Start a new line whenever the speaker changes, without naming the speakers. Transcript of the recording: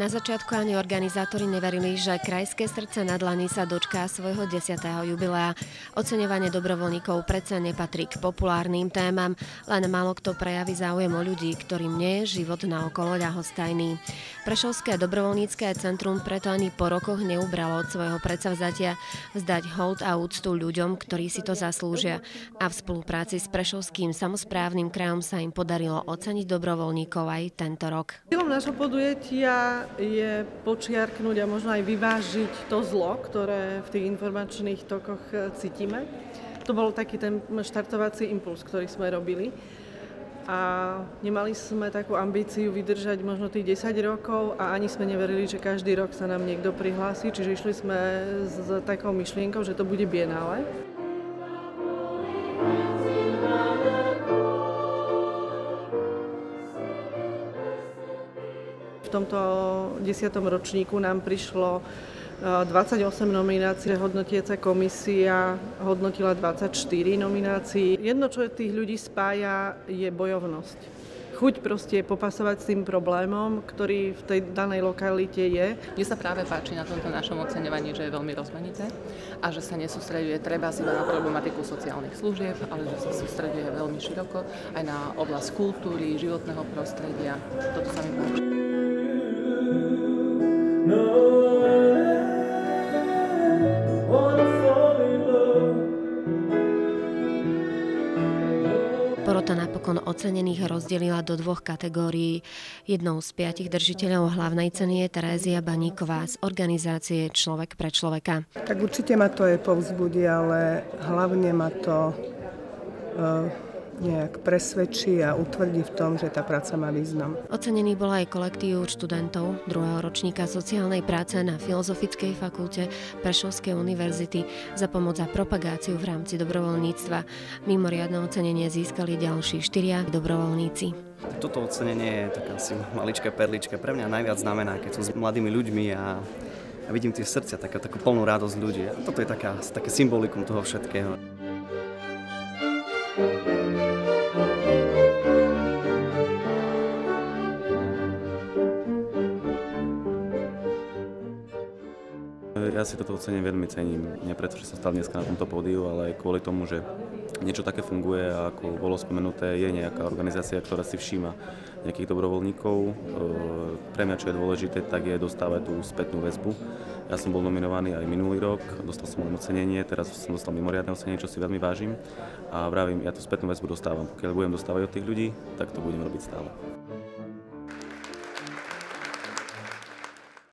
Na začiatku ani organizátori neverili, že Krajské srdce na dlani sa dočká svojho 10. jubilea. Oceňovanie dobrovoľníkov predsa nepatrí k populárnym témam, len málo kto prejaví záujem o ľudí, ktorým nie je život naokolo ľahostajný. Prešovské dobrovoľnícke centrum preto ani po rokoch neubralo od svojho predsavzatia vzdať hold a úctu ľuďom, ktorí si to zaslúžia. A v spolupráci s Prešovským samosprávnym krajom sa im podarilo oceniť dobrovoľníkov aj tento rok.
Cieľom nášho podujatia je počiarknúť a možno aj vyvážiť to zlo, ktoré v tých informačných tokoch cítime. To bol taký ten štartovací impuls, ktorý sme robili. A nemali sme takú ambíciu vydržať možno tých 10 rokov a ani sme neverili, že každý rok sa nám niekto prihlási. Čiže išli sme s takou myšlienkou, že to bude bienále. V tomto 10. ročníku nám prišlo 28 nominácií, hodnotiaca komisia hodnotila 24 nominácií. Jedno, čo tých ľudí spája, je bojovnosť. Chuť proste popasovať s tým problémom, ktorý v tej danej lokalite je.
Mne sa práve páči na tomto našom oceňovaní, že je veľmi rozmanité a že sa nesústreďuje treba iba na problematiku sociálnych služieb, ale že sa sústreďuje veľmi široko aj na oblasť kultúry, životného prostredia. Toto sa mi páči.
Porota napokon ocenených rozdelila do dvoch kategórií. Jednou z 5 držiteľov hlavnej ceny je Terézia Baníková z organizácie Človek pre človeka.
Tak určite ma to aj povzbudí, ale hlavne ma to nejak presvedčí a utvrdí v tom, že tá práca má význam.
Ocenený bol aj kolektív študentov 2. ročníka sociálnej práce na Filozofickej fakulte Prešovskej univerzity za pomoc a propagáciu v rámci dobrovoľníctva. Mimoriadne ocenenie získali ďalší 4 dobrovoľníci.
Toto ocenenie je taká asi maličká perlička. Pre mňa najviac znamená, keď som s mladými ľuďmi a vidím tie srdcia, takú plnú radosť ľudí. A toto je také symbolikum toho všetkého.
Ja si toto ocenenie veľmi cením, nie preto, že som stal dneska na tomto pódiu, ale aj kvôli tomu, že niečo také funguje a ako bolo spomenuté, je nejaká organizácia, ktorá si všíma nejakých dobrovoľníkov. Pre mňa, čo je dôležité, tak je dostávať tú spätnú väzbu. Ja som bol nominovaný aj minulý rok, dostal som len ocenenie, teraz som dostal mimoriadne ocenenie, čo si veľmi vážim. A vravím, ja tú spätnú väzbu dostávam. Pokiaľ budem dostávať od tých ľudí, tak to budem robiť stále.